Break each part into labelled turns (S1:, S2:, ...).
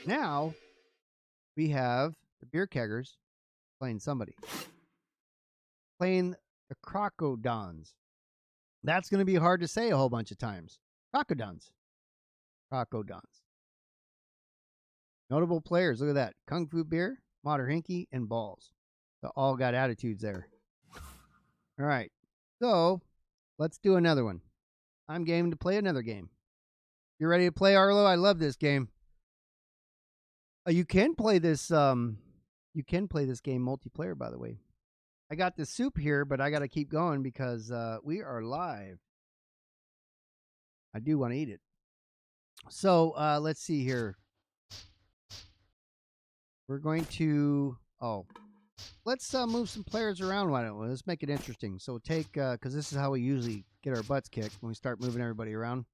S1: Now we have the Beer Keggars playing somebody. Playing the Crocodons. That's going to be hard to say a whole bunch of times. Crocodons. Crocodons. Notable players. Look at that. Kung Fu Beer, Mater Hinky, and Balls. They all got attitudes there. All right. So let's do another one. I'm game to play another game. You ready to play, Arlo? I love this game. You can play this. You can play this game multiplayer, by the way. I got the soup here, but I got to keep going because we are live. I do want to eat it. So let's see here. We're going to. Let's move some players around. Why don't we? Let's make it interesting. So we'll take because this is how we usually get our butts kicked when we start moving everybody around.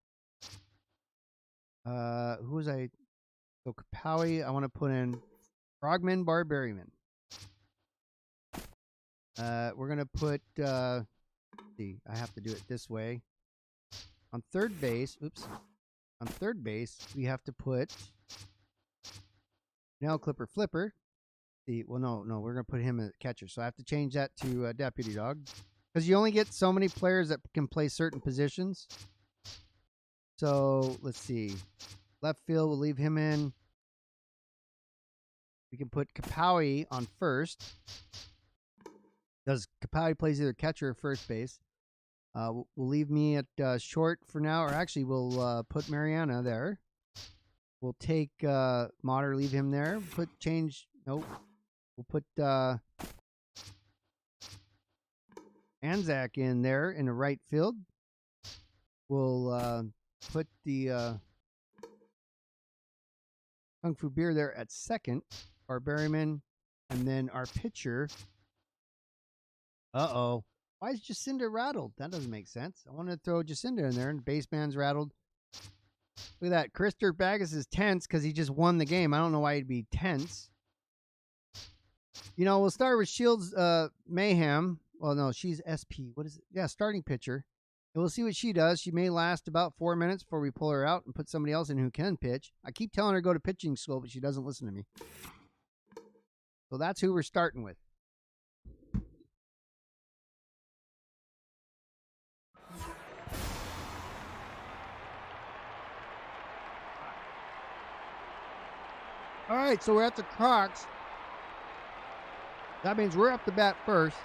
S1: Who was I? So Kapowie, I want to put in Frogman Barbarian. We're gonna put. See, I have to do it this way. On third base, on third base, we have to put Nail Clipper Flipper. See, well, no, we're gonna put him as catcher. So I have to change that to Deputy Dog because you only get so many players that can play certain positions. So let's see. Left field, we'll leave him in. We can put Kapowie on first. Because Kapowie plays either catcher or first base. We'll leave me at short for now. Or actually, we'll put Mariana there. We'll take Mater, leave him there. Nope. We'll put Anzac in there in the right field. We'll put the Kung Fu Beer there at second. Barbarian. And then our pitcher. Uh-oh. Why is Jacinda rattled? That doesn't make sense. I want to throw Jacinda in there, and the baseman's rattled. Look at that. Chris Dirtbagus is tense because he just won the game. I don't know why he'd be tense. You know, we'll start with Shields Mayhem. Well, no, she's SP. What is it? Yeah, starting pitcher. And we'll see what she does. She may last about 4 minutes before we pull her out and put somebody else in who can pitch. I keep telling her to go to pitching school, but she doesn't listen to me. So that's who we're starting with. All right, so we're at the Crocs. That means we're up to bat first.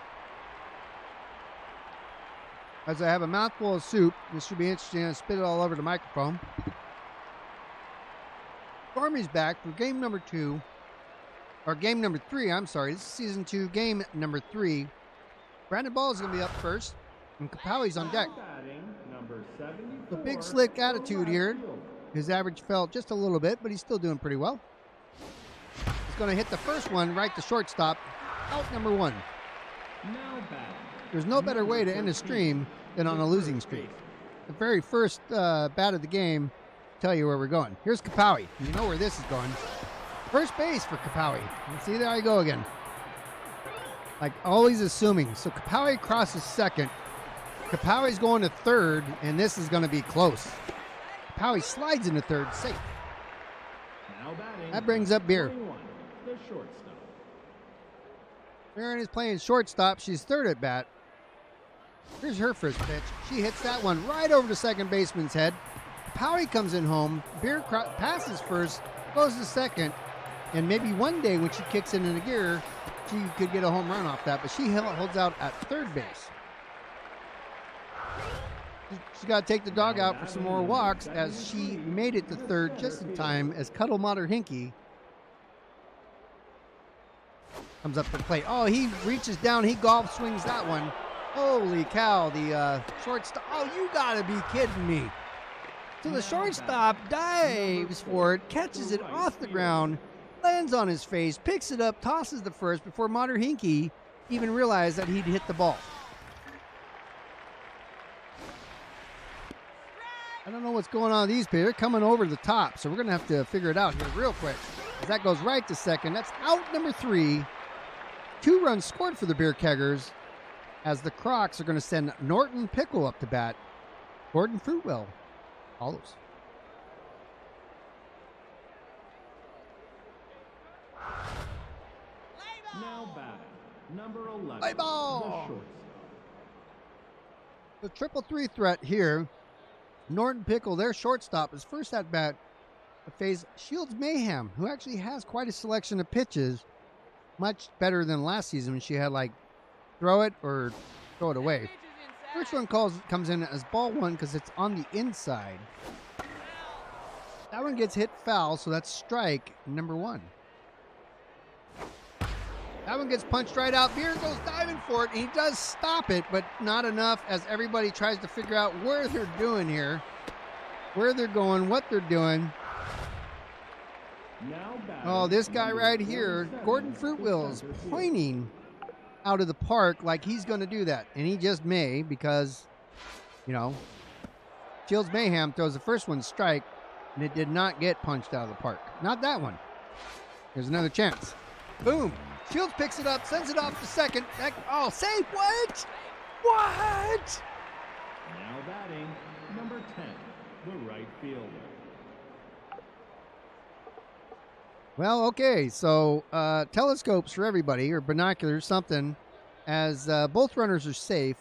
S1: As I have a mouthful of soup, this should be interesting. I spit it all over the microphone. Stormy's back for game number 2. Or game number 3, I'm sorry. This is season 2, game number 3. Brandon Ball is going to be up first. And Kapowie's on deck. The big slick attitude here. His average fell just a little bit, but he's still doing pretty well. He's going to hit the first one right to shortstop. Out number 1. There's no better way to end a stream than on a losing streak. The very first bat of the game tell you where we're going. Here's Kapowie. You know where this is going. First base for Kapowie. See, there I go again. Like always assuming. So Kapowie crosses second. Kapowie's going to third, and this is going to be close. Kapowie slides into third, safe. That brings up Beer. Maren is playing shortstop. She's third at bat. Here's her first pitch. She hits that one right over the second baseman's head. Kapowie comes in home. Beer passes first, goes to second, and maybe one day when she kicks it into gear, she could get a home run off that, but she holds out at third base. She's got to take the dog out for some more walks as she made it to third just in time as Cuddle Mater Hinky comes up to the plate. Oh, he reaches down. He golf swings that one. Holy cow. The shortstop. Oh, you got to be kidding me. So the shortstop dives for it, catches it off the ground, lands on his face, picks it up, tosses the first before Mater Hinky even realized that he'd hit the ball. I don't know what's going on with these people. They're coming over the top, so we're going to have to figure it out here real quick. As that goes right to second. That's out number 3. 2 runs scored for the Beer Keggers as the Crocs are going to send Norton Pickle up to bat. Gordon Fruitwell follows.
S2: Number 11.
S1: Play ball.
S2: The shortstop.
S1: The triple three threat here. Norton Pickle, their shortstop, is first at bat to face Shields Mayhem, who actually has quite a selection of pitches, much better than last season when she had like throw it or throw it away. First one comes in as ball one because it's on the inside. That one gets hit foul, so that's strike number one. That one gets punched right out. Beer goes diving for it, and he does stop it, but not enough as everybody tries to figure out where they're doing here, where they're going, what they're doing. Oh, this guy right here, Gordon Fruitwell, is pointing out of the park like he's going to do that, and he just may because, you know, Shields Mayhem throws the first one strike, and it did not get punched out of the park. Not that one. Here's another chance. Boom. Shields picks it up, sends it off to second. Oh, safe. What? What?
S2: Now batting, number 10, the right fielder.
S1: Well, okay, so telescopes for everybody, or binoculars, something, as both runners are safe.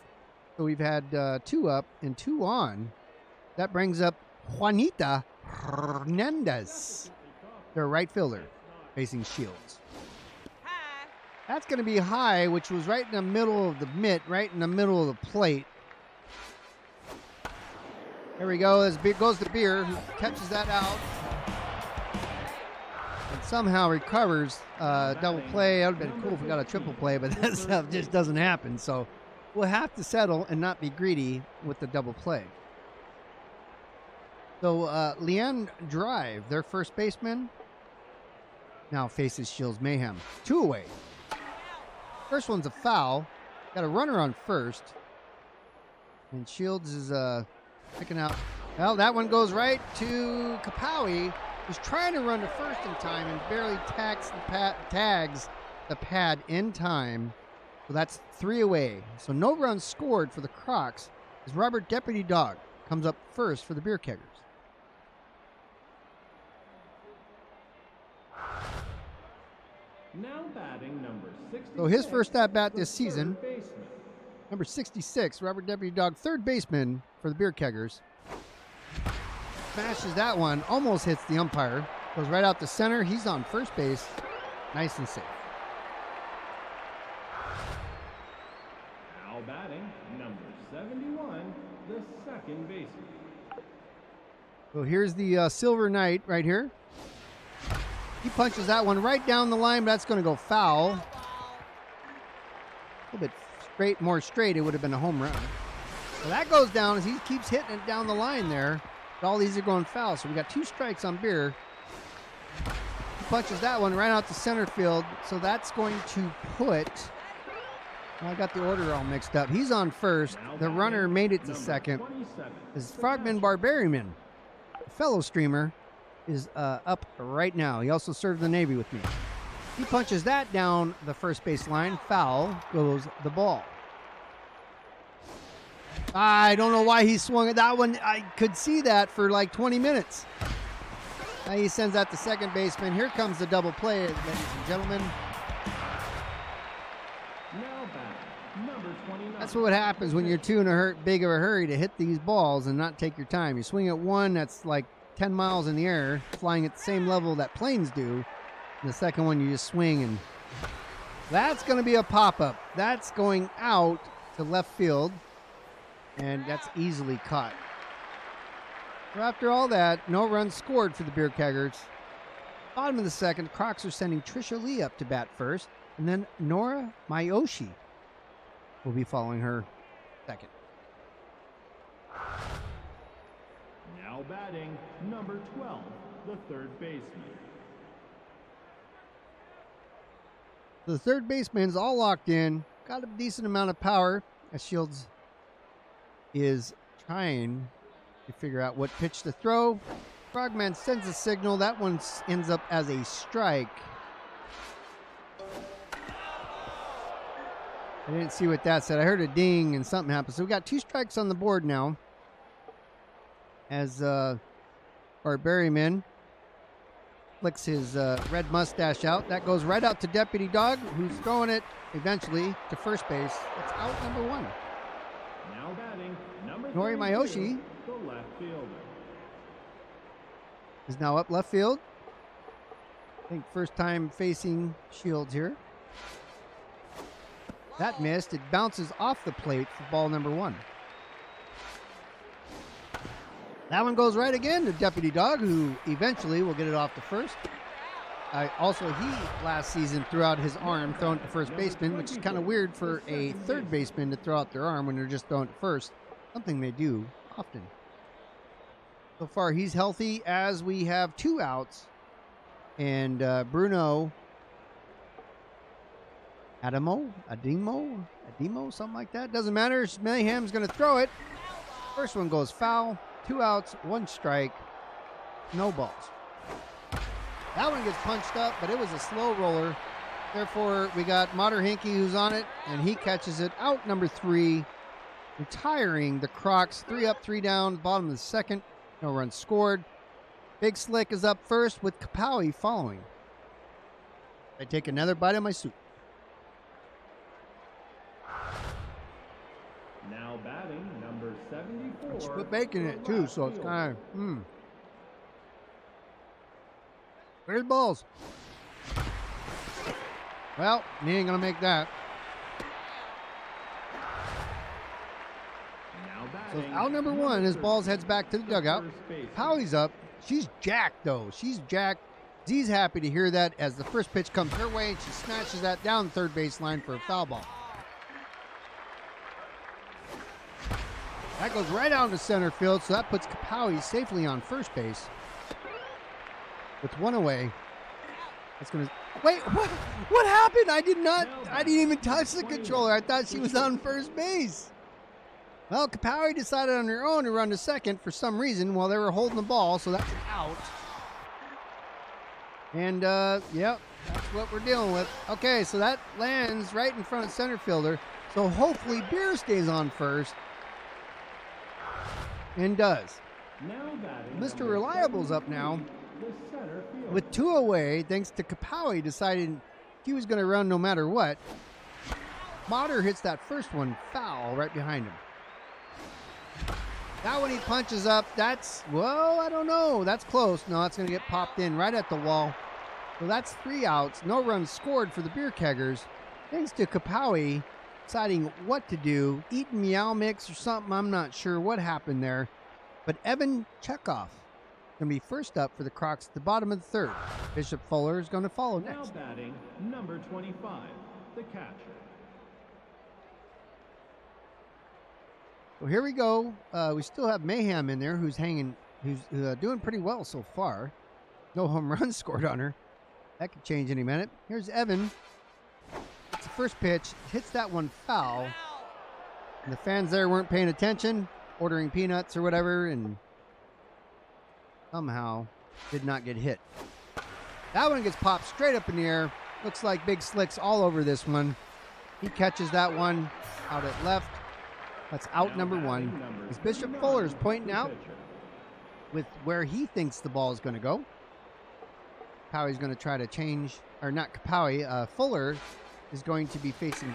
S1: So we've had 2 up and 2 on. That brings up Juanita Hernandez, their right fielder, facing Shields. That's going to be high, which was right in the middle of the mitt, right in the middle of the plate. There we go. As goes the Beer, who catches that out. And somehow recovers double play. That would have been cool if we got a triple play, but that stuff just doesn't happen. So we'll have to settle and not be greedy with the double play. So Leanne Drive, their first baseman, now faces Shields Mayhem. 2 away. First one's a foul. Got a runner on first. And Shields is picking out. Well, that one goes right to Kapawi, who's trying to run to first in time and barely tags the pad in time. So that's 3 away. So no runs scored for the Crocs as Robert Deputy Dog comes up first for the Beer Keggers.
S2: Now batting number 66.
S1: So his first at bat this season, number 66, Robert Deputy Dog, third baseman for the Beer Keggers. Smashes that one, almost hits the umpire, goes right out to center. He's on first base, nice and safe.
S2: Now batting number 71, the second baseman.
S1: So here's the Silver Knight right here. He punches that one right down the line, but that's going to go foul. A little bit more straight, it would have been a home run. So that goes down as he keeps hitting it down the line there. But all these are going foul, so we got 2 strikes on Beer. He punches that one right out to center field, so that's going to put... Well, I got the order all mixed up. He's on first. The runner made it to second. Is Frogman Barbarian, a fellow streamer, is up right now. He also served the Navy with me. He punches that down the first base line. Foul goes the ball. I don't know why he swung at that one. I could see that for like 20 minutes. Now he sends that to second baseman. Here comes the double play, ladies and gentlemen. That's what happens when you're too in a big of a hurry to hit these balls and not take your time. You swing at one that's like 10 miles in the air, flying at the same level that planes do. And the second one, you just swing, and that's going to be a pop-up. That's going out to left field, and that's easily caught. So after all that, no runs scored for the Beer Keggars. Bottom of the second, Crocs are sending Trisha Lee up to bat first, and then Nora Mayoshi will be following her second.
S2: Now batting number 12, the third baseman.
S1: The third baseman's all locked in, got a decent amount of power as Shields is trying to figure out what pitch to throw. Frogman sends a signal. That one ends up as a strike. I didn't see what that said. I heard a ding and something happened. So we got 2 strikes on the board now as Barbarian flicks his red mustache out. That goes right out to Deputy Dog, who's throwing it eventually to first base. It's out number 1.
S2: Now batting, number
S1: Nori
S2: 32,
S1: Mayoshi
S2: the left fielder.
S1: is now up left field. I think first time facing Shields here. That missed. It bounces off the plate for ball number 1. That one goes right again to Deputy Dog, who eventually will get it off to first. Also, he last season threw out his arm throwing it to first baseman, which is kind of weird for a third baseman to throw out their arm when they're just throwing it first. Something they do often. So far, he's healthy as we have 2 outs. And Bruno Ademo, something like that. Doesn't matter. Mayhem's going to throw it. First one goes foul. 2 outs, 1 strike, no balls. That one gets punched up, but it was a slow roller. Therefore, we got Mater Hinkie who's on it, and he catches it out number 3, retiring the Crocs. 3 up, 3 down, bottom of the second. No runs scored. Big Slick is up first with Kapowie following. I take another bite of my soup.
S2: Now batting, number 74.
S1: She put bacon in it too, so it's kind of, Where's balls? Well, he ain't going to make that.
S2: Now
S1: So
S2: batting,
S1: out number 1 as Balls heads back to the dugout. Powie's up. She's jacked, though. She's jacked. Z's happy to hear that as the first pitch comes her way, and she snatches that down third base line for a foul ball. That goes right out into center field, so that puts Kapowie safely on first base. With 1 away. That's gonna wait. What happened? I didn't even touch the controller. I thought she was on first base. Well, Kapowie decided on her own to run to second for some reason while they were holding the ball, so that's an out. And yep, that's what we're dealing with. Okay, so that lands right in front of center fielder. So hopefully Beer stays on first. And does. Mr. Reliable's up now with 2 away, thanks to Kapowie deciding he was going to run no matter what. Mater hits that first one foul right behind him. That one he punches up. That's, well, I don't know. That's close. No, that's going to get popped in right at the wall. So that's 3 outs. No runs scored for the Beer Keggers. Thanks to Kapowie deciding what to do. Eating meow mix or something. I'm not sure what happened there. But Evan Chekhov going to be first up for the Crocs at the bottom of the 3rd. Bishop Fuller is going to follow next.
S2: Now batting, number 25, the catcher.
S1: So here we go. We still have Mayhem in there, who's doing pretty well so far. No home runs scored on her. That could change any minute. Here's Evan. It's the first pitch. Hits that one foul. And the fans there weren't paying attention, ordering peanuts or whatever, and somehow did not get hit. That one gets popped straight up in the air. Looks like Big Slick's all over this one. He catches that one out at left. That's out number 1. As Bishop Fuller is pointing out with where he thinks the ball is going to go. Kapowie's going to try to change, or not Kapowie, Fuller is going to be facing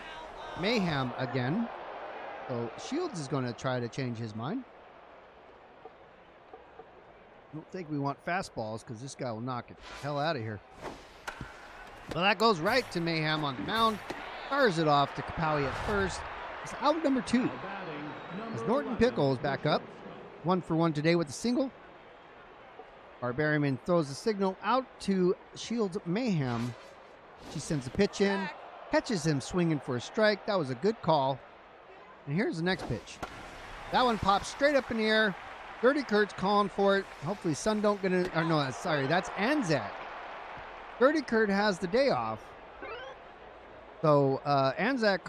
S1: Mayhem again. So Shields is going to try to change his mind. I don't think we want fastballs because this guy will knock it the hell out of here. Well, that goes right to Mayhem on the mound. Fires it off to Kapowie at first. It's out number 2. As Norton Pickle is back up. 1 for 1 today with a single. Barbarian throws the signal out to Shields Mayhem. She sends a pitch in. Catches him swinging for a strike. That was a good call. And here's the next pitch. That one pops straight up in the air. Dirty Kurt's calling for it. Hopefully Sun don't get it. Or no, sorry, that's Anzac. Dirty Kurt has the day off. So Anzac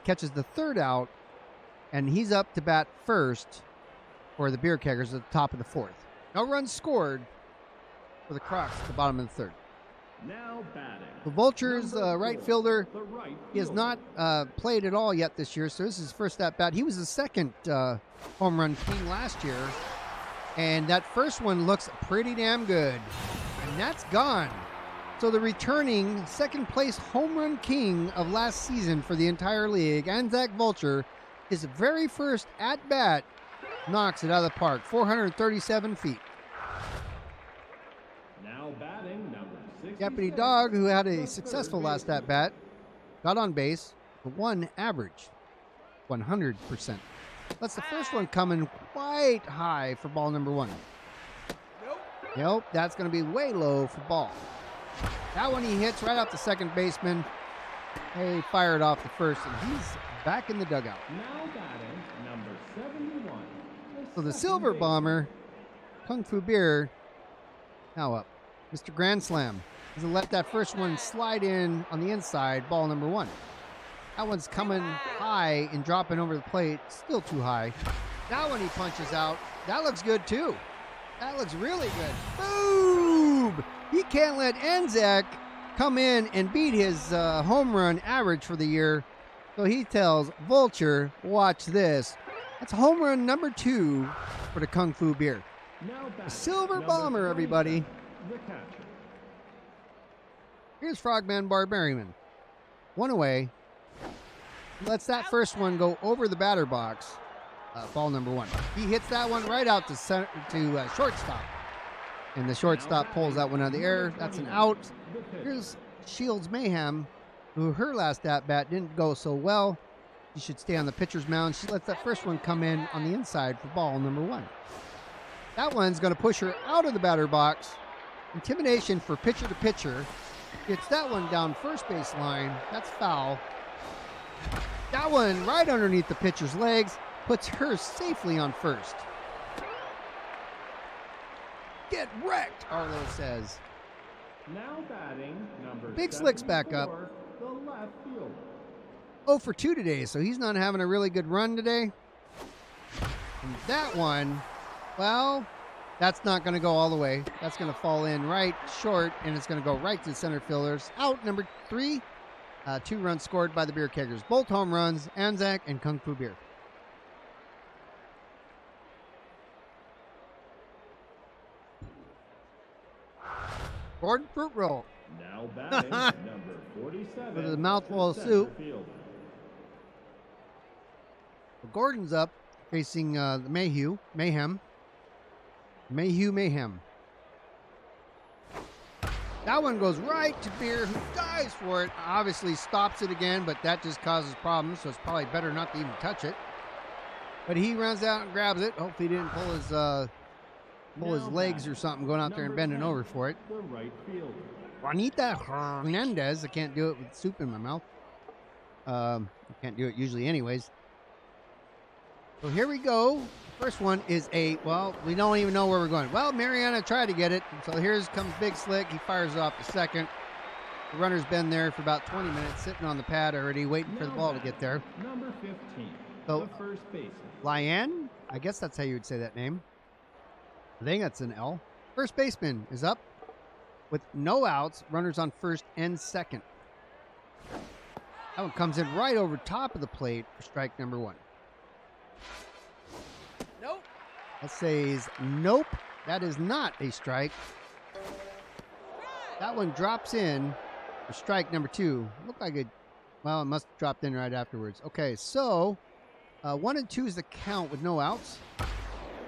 S1: catches the 3rd out, and he's up to bat first for the Beer Keggers at the top of the 4th. No runs scored for the Crocs at the bottom of the 3rd.
S2: Now batting.
S1: The Vulture's right fielder.
S2: The right
S1: He has
S2: fielder.
S1: not played at all yet this year, so this is his first at bat. He was the 2nd home run king last year, and that first one looks pretty damn good. And And that's gone. So the returning second place home run king of last season for the entire league, Anzac Vulture, his very first at bat knocks it out of the park, 437 feet.
S2: Now batting number 66.
S1: Deputy Dog, who had a successful last at bat, got on base for one average, 100%. That's the first one coming quite high for ball number 1. Nope, that's going to be way low for ball. That one he hits right off the second baseman. They fired off the first, and he's back in the dugout.
S2: Now batting number 71.
S1: So the Silver Bomber, Kung Fu Beer, now up. Mr. Grand Slam. He's going to let that first one slide in on the inside, ball number 1. That one's coming high and dropping over the plate, still too high. That one he punches out. That looks good too. That looks really good. Boom! He can't let Anzac come in and beat his home run average for the year. So he tells Vulture, watch this. That's home run number 2 for the Kung Fu Beer. The Silver Bomber, everybody.
S2: The catcher.
S1: Here's Frogman Barbarian. One away. Lets that first one go over the batter box. Ball number 1. He hits that one right out to shortstop. And the shortstop pulls that one out of the air. That's an out. Here's Shields Mayhem, who her last at-bat didn't go so well. She should stay on the pitcher's mound. She lets that first one come in on the inside for ball number 1. That one's going to push her out of the batter box. Intimidation for pitcher to pitcher. Gets that one down first base line. That's foul. That one right underneath the pitcher's legs. Puts her safely on first. Get wrecked, Arlo says.
S2: Now batting number
S1: Big Slick's back up.
S2: The left fielder.
S1: 0 for 2 today, so he's not having a really good run today. And that one, well, that's not going to go all the way. That's going to fall in right short, and it's going to go right to the center fielders. Out number 3. 2 runs scored by the Beer Keggers. Both home runs, Anzac and Kung Fu Beer. Gordon Fruit Roll.
S2: Now batting number 47.
S1: With a mouthful of soup. Gordon's up facing the Mayhem. That one goes right to Beer, who dives for it. Obviously stops it again, but that just causes problems, so it's probably better not to even touch it. But he runs out and grabs it. Hopefully he didn't pull his legs or something going out there and bending over for it.
S2: The right fielder.
S1: Juanita Hernandez. I can't do it with soup in my mouth. I can't do it usually anyways. So here we go. First one is we don't even know where we're going. Well, Mariana tried to get it. So comes Big Slick. He fires off the second. The runner's been there for about 20 minutes, sitting on the pad already, waiting for the ball to get there.
S2: Number 15,
S1: so,
S2: the first baseman.
S1: Lyanne, I guess that's how you would say that name. I think that's an L. First baseman is up with no outs. Runners on first and second. That one comes in right over top of the plate for strike number 1. Nope. That says nope. That is not a strike. That one drops in for strike number 2. Looked like it must have dropped in right afterwards. Okay, so 1 and 2 is the count with no outs.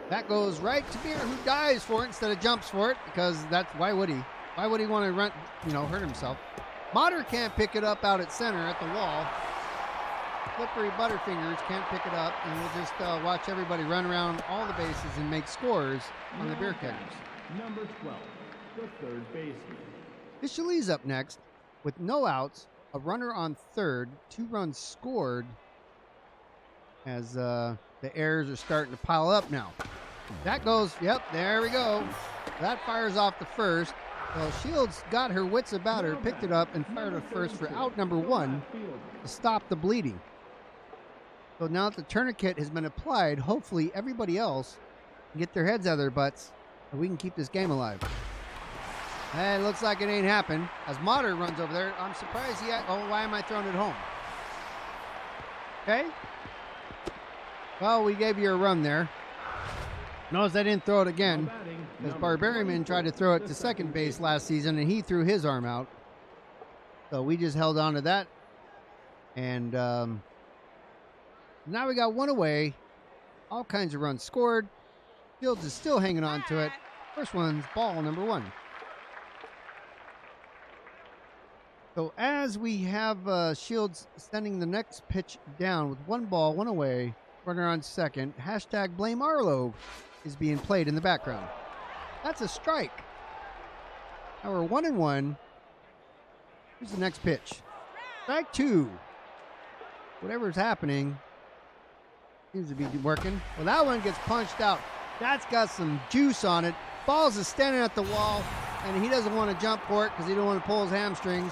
S1: That goes right to Beer, who dives for it instead of jumps for it, because why would he? Why would he want to run, hurt himself? Motter can't pick it up out at center at the wall. Slippery Butterfingers can't pick it up, and we'll just watch everybody run around all the bases and make scores on the Beer Keggers.
S2: Number 12, the third baseman.
S1: Fishley's up next with no outs, a runner on third, 2 runs scored, as the errors are starting to pile up now. That goes, there we go. That fires off the first. Well, Shields got her wits about her, picked it up, and fired it first for out number 1 to stop the bleeding. So now that the tourniquet has been applied, hopefully everybody else can get their heads out of their butts and we can keep this game alive. And it looks like it ain't happened. As Motter runs over there, I'm surprised why am I throwing it home? Okay. Well, we gave you a run there. Notice I didn't throw it again. because Barbarian tried to throw it to second base last season, and he threw his arm out. So we just held on to that. And now we got one away. All kinds of runs scored. Shields is still hanging on to it. First one's ball number 1. So as we have Shields sending the next pitch down with 1 ball, 1 away, runner on second, hashtag blame Arlo is being played in the background. That's a strike. Now we're 1-1. Here's the next pitch. Strike 2. Whatever's happening seems to be working. Well, that one gets punched out. That's got some juice on it. Balls is standing at the wall, and he doesn't want to jump for it because he don't want to pull his hamstrings.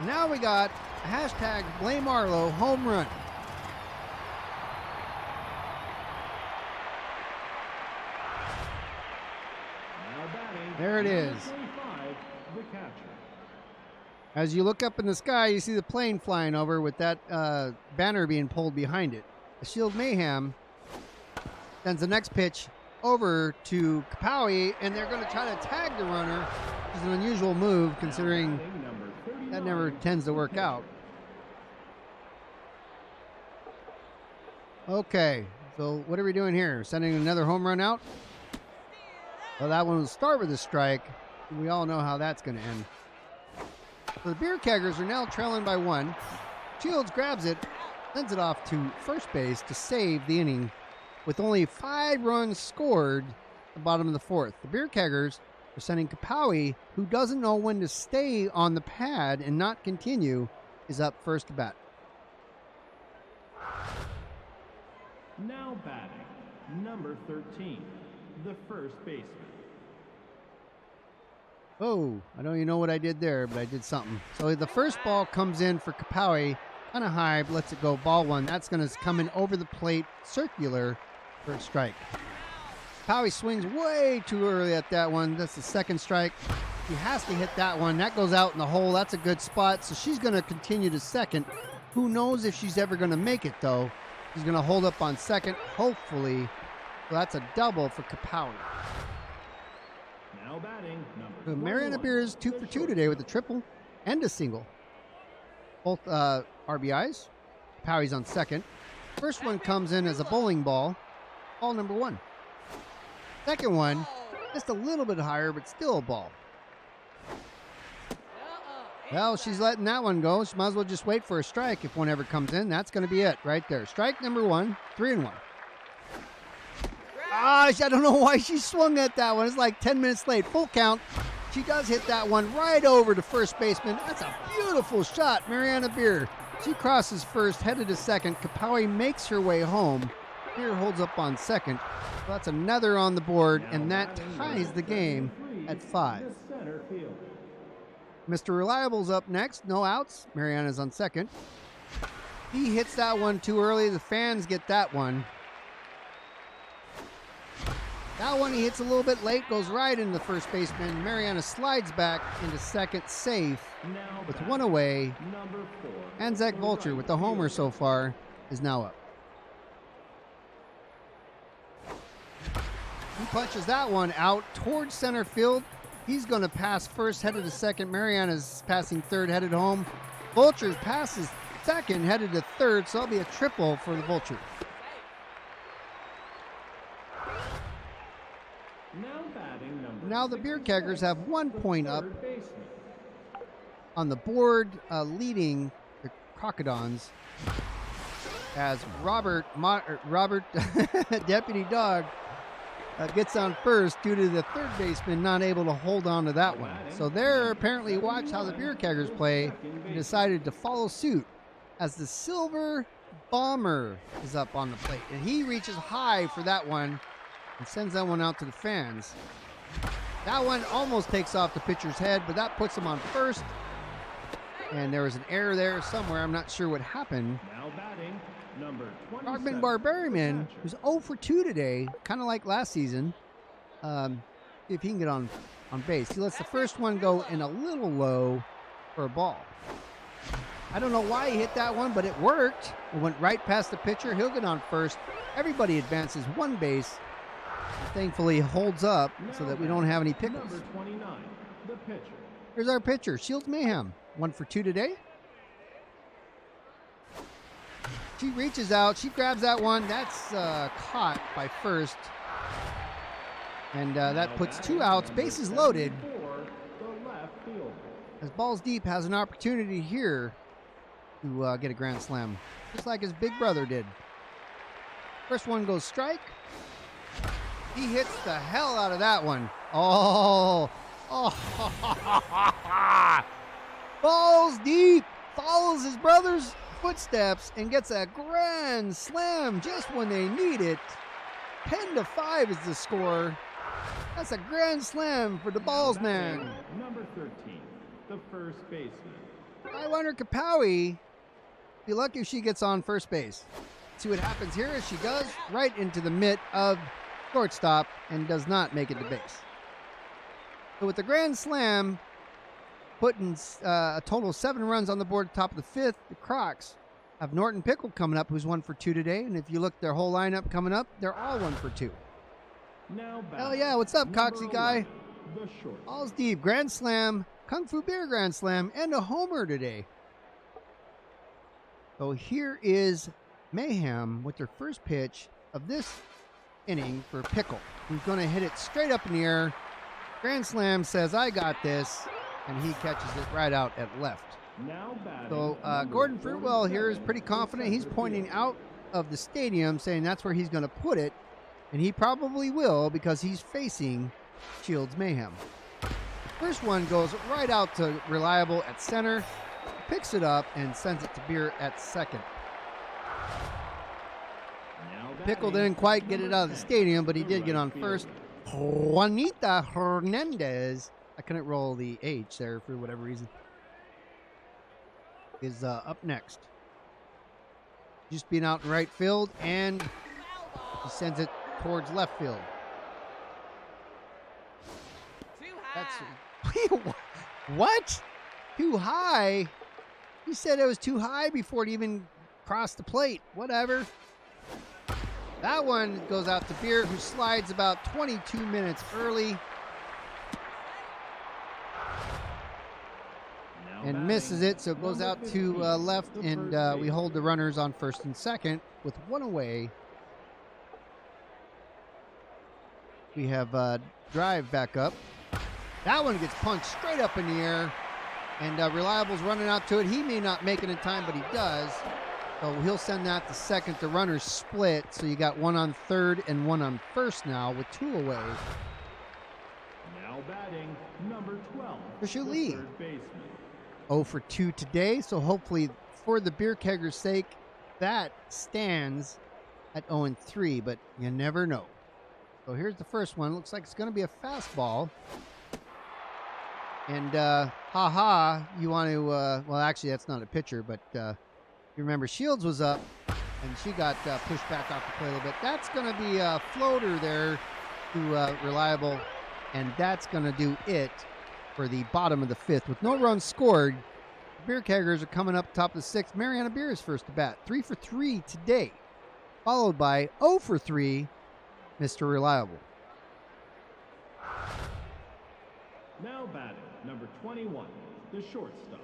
S1: Now we got a hashtag blame Arlo home run. There it is. As you look up in the sky, you see the plane flying over with that banner being pulled behind it. The Shield Mayhem sends the next pitch over to Kapowie, and they're going to try to tag the runner, which is an unusual move considering that never tends to work out. Okay, so what are we doing here? Sending another home run out? Well, that one will start with a strike. We all know how that's going to end. So the Beer Keggers are now trailing by 1. Shields grabs it, sends it off to first base to save the inning with only 5 runs scored at the bottom of the 4th. The Beer Keggers are sending Kapowie, who doesn't know when to stay on the pad and not continue, is up first to bat.
S2: Now batting, number 13, the first baseman.
S1: Oh, I don't even know what I did there, but I did something. So the first ball comes in for Kapowie, kind of high, but lets it go ball 1. That's going to come in over the plate, circular, for a strike. Kapowie swings way too early at that one. That's the second strike. He has to hit that one. That goes out in the hole. That's a good spot. So she's going to continue to second. Who knows if she's ever going to make it, though. She's going to hold up on second, hopefully. So that's a double for Kapowie.
S2: Now batting, number
S1: So Mariana Beer is 2 for 2 today with a triple and a single. Both RBIs. Powie's on second. First one comes in as a bowling ball. Ball number 1. Second one, just a little bit higher, but still a ball. Well, she's letting that one go. She might as well just wait for a strike if one ever comes in. That's going to be it right there. Strike number 1, 3-1. I don't know why she swung at that one. It's like 10 minutes late. Full count. She does hit that one right over to first baseman. That's a beautiful shot, Mariana Beer. She crosses first, headed to second. Kapowie makes her way home. Beer holds up on second. So that's another on the board, and that ties the game at 5. Mr. Reliable's up next. No outs. Mariana's on second. He hits that one too early. The fans get that one. That one he hits a little bit late, goes right into the first baseman. Mariana slides back into second, safe with 1 away. And Zach Vulture, with the homer so far, is now up. He punches that one out towards center field. He's going to pass first, headed to second. Mariana's passing third, headed home. Vulture passes second, headed to third, so that'll be a triple for the Vulture. Now the Beer Keggers have 1 point up on the board, leading the Crocodons as Robert Deputy Dog gets on first due to the third baseman not able to hold on to that one. So they're apparently watched how the Beer Keggers play and decided to follow suit as the Silver Bomber is up on the plate. And he reaches high for that one and sends that one out to the fans. That one almost takes off the pitcher's head, but that puts him on first. And there was an error there somewhere. I'm not sure what happened.
S2: Now batting, number
S1: 27. Barbarian, who's 0 for 2 today, kind of like last season. See if he can get on base. He lets the first one go in a little low for a ball. I don't know why he hit that one, but it worked. It went right past the pitcher. He'll get on first. Everybody advances 1 base. Thankfully holds up so that we don't have any pickles.
S2: Number 29, the pitcher.
S1: Here's our pitcher, Shields Mayhem. 1 for 2 today. She reaches out. She grabs that one. That's caught by first. And that puts 2 outs. Bases loaded.
S2: The left fielder.
S1: As Balls Deep has an opportunity here to get a grand slam, just like his big brother did. First one goes strike. He hits the hell out of that one. Oh. Balls Deep follows his brother's footsteps and gets a grand slam just when they need it. 10-5 is the score. That's a grand slam for the Balls man.
S2: Number 13, the first baseman.
S1: I wonder Kapowie, be lucky if she gets on first base. See what happens here as she does right into the mitt of shortstop and does not make it to base. So with the grand slam, putting a total of 7 runs on the board, top of the 5th, the Crocs have Norton Pickle coming up, who's 1 for 2 today. And if you look their whole lineup coming up, they're all 1 for 2.
S2: Now
S1: Hell yeah, what's up, Coxie guy?
S2: The short.
S1: Balls Deep, grand slam, Kung Fu Beer grand slam, and a homer today. So here is Mayhem with their first pitch of this inning for Pickle, who's going to hit it straight up in the air. Grand slam, says, I got this, and he catches it right out at left.
S2: Now batting,
S1: So Gordon Fruitwell here is pretty confident. He's pointing out of the stadium, saying that's where he's going to put it, and he probably will because he's facing Shields Mayhem. The first one goes right out to Reliable at center, picks it up, and sends it to Beer at second.
S2: now
S1: Pickle
S2: batting,
S1: didn't quite get it out of the
S2: number
S1: stadium, but he
S2: 10,
S1: did
S2: the
S1: get
S2: right
S1: on
S2: fielder.
S1: first. Juanita Hernandez, I couldn't roll the H there for whatever reason, is up next. Just being out in right field, and he sends it towards left field.
S3: Too high.
S1: That's what? Too high? He said it was too high before it even crossed the plate. Whatever. That one goes out to Beer, who slides about 22 minutes early
S2: Now
S1: and
S2: batting,
S1: misses it, so it goes
S2: number
S1: out to
S2: 15,
S1: left,
S2: the
S1: and
S2: first
S1: we hold the runners on first and second with 1 away. We have Drive back up. That one gets punched straight up in the air, and Reliable's running out to it. He may not make it in time, but he does. So he'll send that to second. The runners split, so you got 1 on third and 1 on first now with 2 away.
S2: Now batting, number 12,
S1: Trisha
S2: the
S1: Lee.
S2: third baseman.
S1: 0 for 2 today, so hopefully for the Beer Keggers' sake, that stands at 0 and 3, but you never know. So here's the first one. Looks like it's going to be a fastball. And you want to, well, actually, that's not a pitcher, but you remember Shields was up, and she got pushed back off the plate a little bit. That's going to be a floater there to Reliable, and that's going to do it for the bottom of the 5th. With no runs scored, the Beer Keggers are coming up top of the 6th. Mariana Beer is first to bat. 3 for 3 today, followed by 0 for 3, Mr. Reliable.
S2: Now batting, number 21, the shortstop.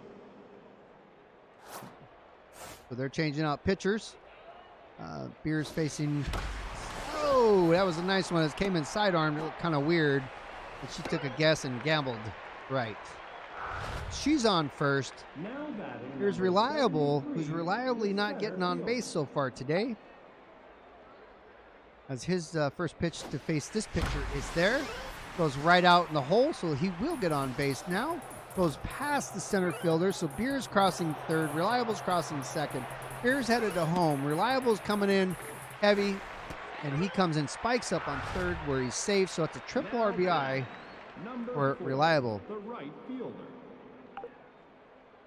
S1: So they're changing out pitchers. Beer's facing... Oh, that was a nice one. It came in sidearm. It looked kind of weird. But she took a guess and gambled right. She's on first.
S2: Now batting,
S1: Here's
S2: number
S1: Reliable,
S2: 73,
S1: who's reliably
S2: the
S1: not
S2: center
S1: getting on
S2: fielder.
S1: base so far today. As his first pitch to face this pitcher is there. Goes right out in the hole, so he will get on base now. Goes past the center fielder, so Beer's crossing third. Reliable's crossing second. Beer's headed to home. Reliable's coming in heavy, and he comes in, spikes up on third where he's safe, so it's a triple
S2: Now
S1: RBI
S2: batting, number
S1: for
S2: 4,
S1: Reliable.
S2: the right fielder.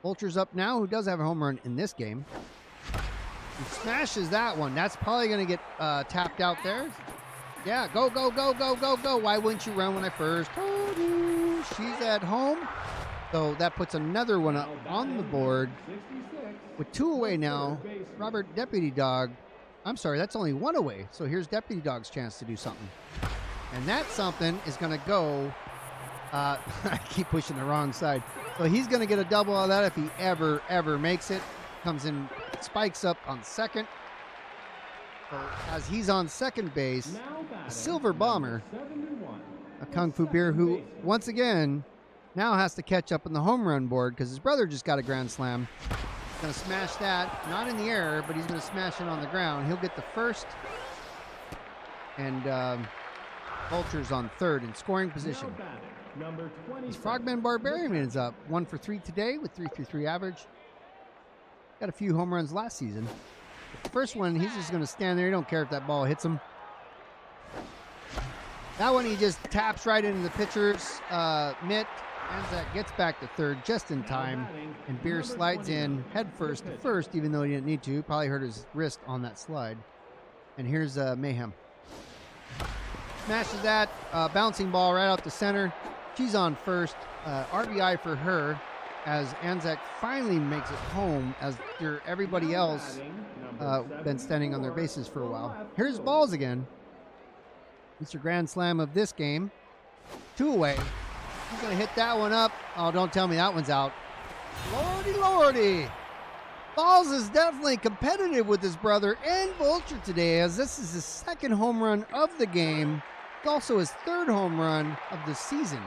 S1: Vulture's up now, who does have a home run in this game. He smashes that one. That's probably going to get tapped out there. Yeah, go, go, go, go, go, go. Why wouldn't you run when I first told you? She's at home. So that puts another one up on the board.
S2: 66,
S1: With 2 away now,
S2: third baseman.
S1: Robert Deputy Dog. I'm sorry, that's only 1 away. So here's Deputy Dog's chance to do something. And that something is going to go. I keep pushing the wrong side. So he's going to get a double on that if he ever makes it. Comes in, spikes up on second. So as he's on second base, a Silver Bomber, a Kung Fu Beer, who once again now has to catch up on the home run board because his brother just got a grand slam. He's going to smash that, not in the air, but he's going to smash it on the ground. He'll get the first, and Vulture's on third in scoring position. His Frogman Barbarian is up 1 for 3 today with 3.33 average. Got a few home runs last season. The first one, he's just going to stand there. He don't care if that ball hits him. That one, he just taps right into the pitcher's mitt. Anzac gets back to third just in time, and Beer slides in head first to first, even though he didn't need to. Probably hurt his wrist on that slide. And here's Mayhem. Smashes that bouncing ball right out the center. She's on first. RBI for her as Anzac finally makes it home after everybody else been standing on their bases for a while. Here's balls again. Mr. Grand Slam of this game. 2 away. He's going to hit that one up. Oh, don't tell me that one's out. Lordy. Balls is definitely competitive with his brother and Vulture today, as this is his second home run of the game. It's also his third home run of the season.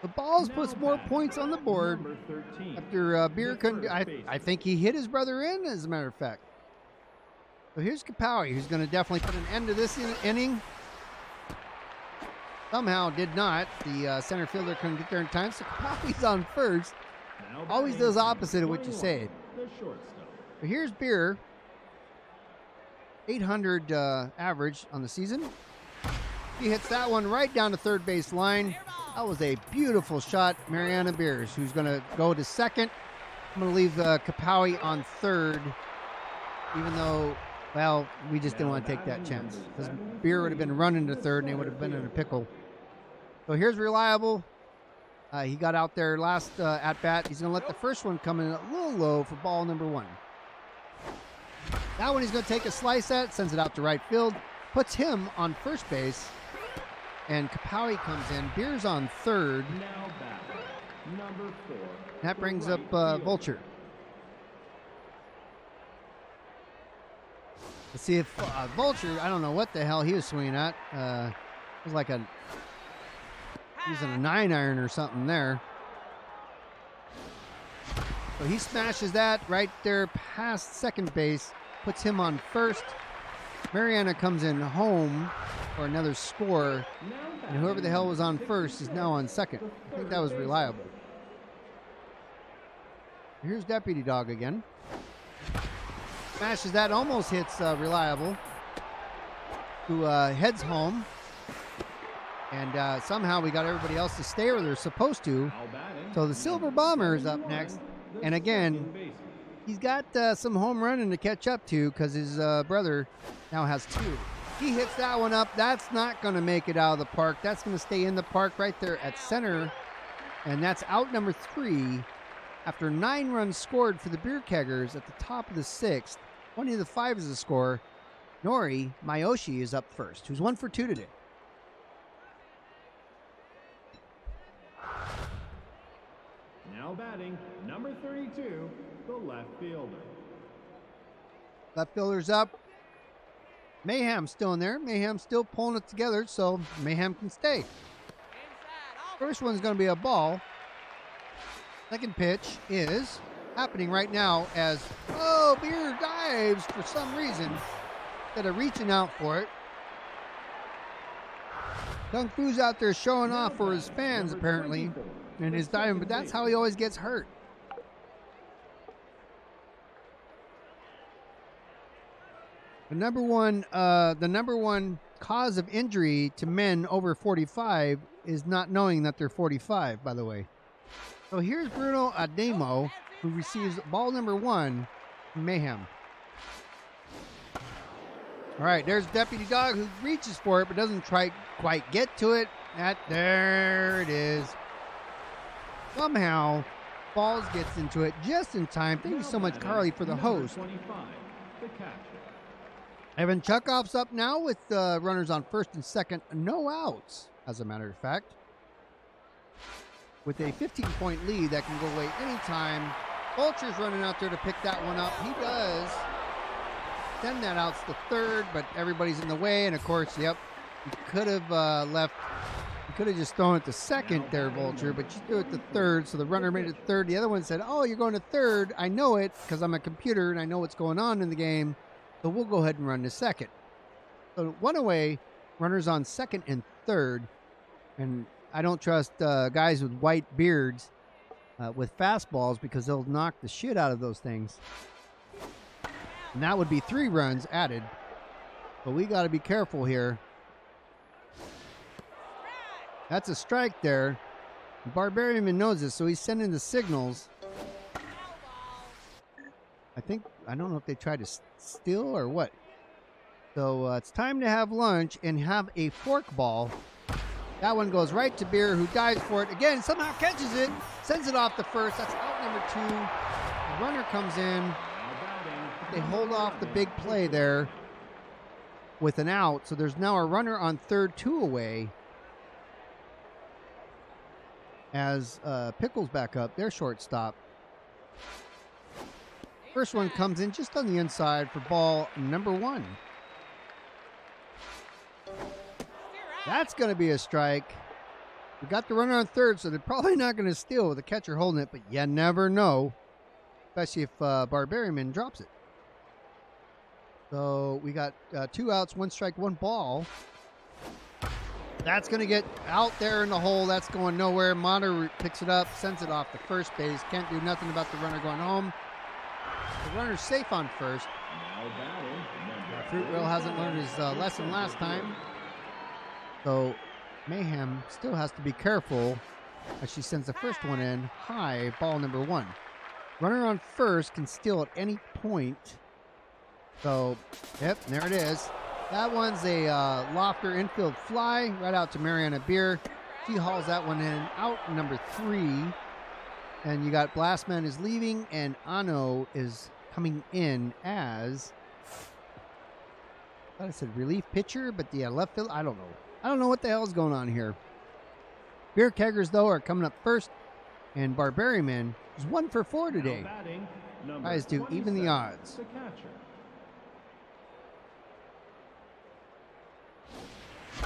S1: The Balls puts more points on the board after Beer couldn't. I think he hit his brother in, as a matter of fact. So here's Kapowie, who's going to definitely put an end to this inning. Somehow did not. The center fielder couldn't get there in time, so Kapowie's on first. Always does opposite of what you say. But here's Beer. 800 average on the season. He hits that one right down to third base line. That was a beautiful shot. Mariana Beers, who's going to go to second. I'm going to leave Kapowie on third, even though, well, we just didn't want to take that chance. Because Beer would have been running to third, and they would have been in a pickle. So here's Reliable. He got out there last at-bat. He's going to let the first one come in a little low for ball number 1. That one he's going to take a slice at, sends it out to right field, puts him on first base, and Kapowie comes in. Beer's on third.
S2: Number 4.
S1: That brings up Vulture. Let's see if Vulture, I don't know what the hell he was swinging at. It was like using a 9-iron or something there. So he smashes that right there past second base, puts him on first. Mariana comes in home for another score, and whoever the hell was on first is now on second. I think that was Reliable. Here's Deputy Dog again. Smashes that, almost hits Reliable, who heads home. And somehow we got everybody else to stay where they're supposed to. So the Silver Bomber is up next. And again, he's got some home running to catch up to because his brother now has 2. He hits that one up. That's not going to make it out of the park. That's going to stay in the park right there at center. And that's out number 3 after 9 runs scored for the Beer Keggers at the top of the 6th. 20 of the 5 is the score. Nori Mayoshi is up first, who's 1 for 2 today.
S2: Now batting, number 32, the left fielder.
S1: Left fielder's up. Mayhem's still in there. Mayhem's still pulling it together, so Mayhem can stay. First one's going to be a ball. Second pitch is happening right now as, Beer dives for some reason. Instead of reaching out for it. Kung Fu's out there showing off for his fans, apparently, and his diving, but that's how he always gets hurt. The number one cause of injury to men over 45 is not knowing that they're 45, by the way. So here's Bruno Ademo, who receives ball number 1 from Mayhem. All right, there's Deputy Dog, who reaches for it but doesn't quite get to it. There it is. Somehow, Balls gets into it just in time. Thank you so much, Carly, for the host. Evan Chukoff's up now with runners on first and second. No outs, as a matter of fact. With a 15-point lead that can go away anytime. Vulture's running out there to pick that one up. He does. Send that out to third, but everybody's in the way. And, of course, yep, you could have left. You could have just thrown it to second there, Vulture, but you threw it to third, so the runner made it third. The other one said, oh, you're going to third. I know it because I'm a computer and I know what's going on in the game, so we'll go ahead and run to second. So one away, runners on second and third, and I don't trust guys with white beards with fastballs because they'll knock the shit out of those things. And that would be 3 runs added, but we got to be careful here. That's a strike there. Barbarian knows this, so he's sending the signals. I don't know if they tried to steal or what. So it's time to have lunch and have a fork ball. That one goes right to Beer, who dives for it. Again, somehow catches it, sends it off the first. That's out number 2. The runner comes in. They hold off the big play there with an out. So there's now a runner on third, 2 away. As Pickles back up, their shortstop. First one comes in just on the inside for ball number 1. That's going to be a strike. We got the runner on third, so they're probably not going to steal with the catcher holding it, but you never know, especially if Barbarian drops it. So we got 2 outs, 1 strike, 1 ball. That's going to get out there in the hole. That's going nowhere. Motter picks it up, sends it off to first base. Can't do nothing about the runner going home. The runner's safe on first. Fruitville hasn't learned his lesson last time. So Mayhem still has to be careful as she sends the first one in high, ball number 1. Runner on first can steal at any point. So, yep, there it is. That one's a lofter infield fly right out to Mariana Beer. She hauls that one in. Out number 3. And you got Blastman is leaving and Ano is coming in as, I thought I said relief pitcher, but yeah, left field. I don't know. I don't know what the hell is going on here. Beer Keggers, though, are coming up first. And Barbarian is 1 for 4 today. Tries to even the odds.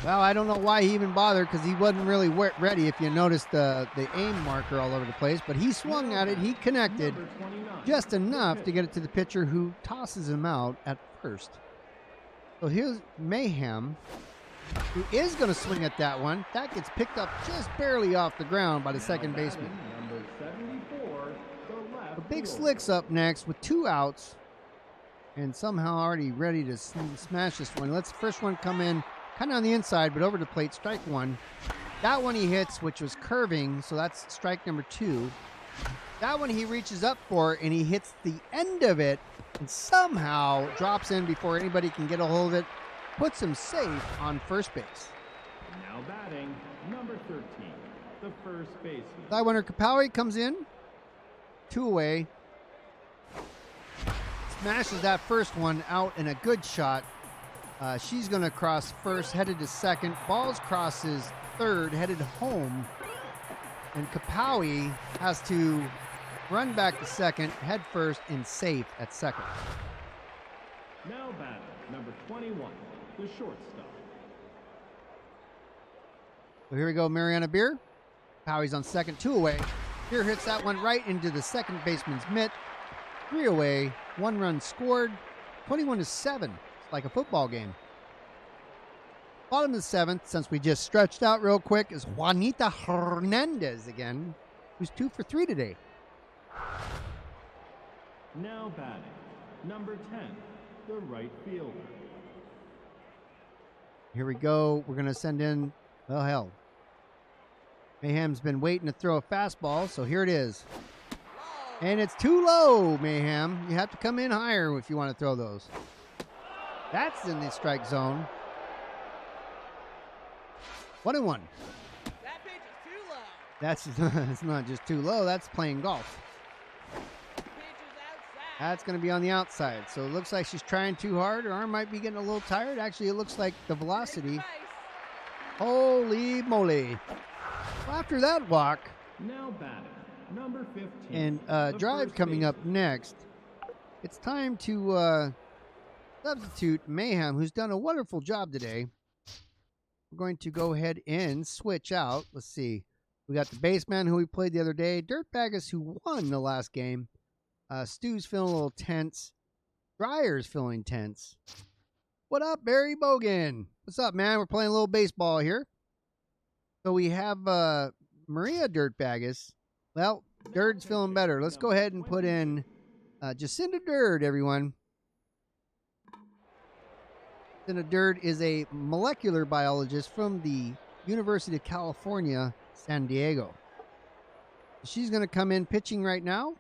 S1: Well, I don't know why he even bothered because he wasn't really ready if you noticed the aim marker all over the place. But he swung at it. He connected just enough to get it to the pitcher who tosses him out at first. So here's Mayhem, who is going to swing at that one. That gets picked up just barely off the ground by the second baseman. The Big Slick's up next with 2 outs and somehow already ready to smash this one. Let's the first one come in. Kind of on the inside, but over the plate, strike 1. That one he hits, which was curving, so that's strike number 2. That one he reaches up for, and he hits the end of it, and somehow drops in before anybody can get a hold of it. Puts him safe on first base.
S2: Now batting, number 13, the first baseman.
S1: Sidewinner Kapowie comes in, 2 away. Smashes that first one out in a good shot. She's going to cross first, headed to second. Balls crosses third, headed home. And Kapowie has to run back to second, head first, and safe at second.
S2: Now batting, number 21, the shortstop.
S1: So here we go, Mariana Beer. Kapowie's on second, 2 away. Beer hits that one right into the second baseman's mitt. 3 away, 1 run scored, 21-7. Like a football game. Bottom of the 7th, since we just stretched out real quick, is Juanita Hernandez again, who's 2 for 3 today.
S2: Now batting, number 10, the right fielder.
S1: Here we go. We're going to send in, oh hell. Mayhem's been waiting to throw a fastball, so here it is. And it's too low, Mayhem. You have to come in higher if you want to throw those. That's in the strike zone. 1-1.
S3: That pitch is too low.
S1: That's it's not just too low. That's playing golf.
S3: Pitch is outside.
S1: That's going to be on the outside. So it looks like she's trying too hard. Her arm might be getting a little tired. Actually, it looks like the velocity. Holy moly. Well, after that walk
S2: Now batting, number 15.
S1: and
S2: the
S1: drive
S2: first
S1: coming up
S2: baseman.
S1: next, it's time to substitute Mayhem, who's done a wonderful job today. We're going to go ahead and switch out. Let's see. We got the baseman who we played the other day. Dirt Keggars who won the last game. Stu's feeling a little tense. Dryer's feeling tense. What up, Barry Bogan? What's up, man? We're playing a little baseball here. So we have Maria Dirt Keggars. Well, Dirt's feeling better. Let's go ahead and put in Jacinda Dirt, everyone. Jacinda Dirt is a molecular biologist from the University of California, San Diego. She's going to come in pitching right now.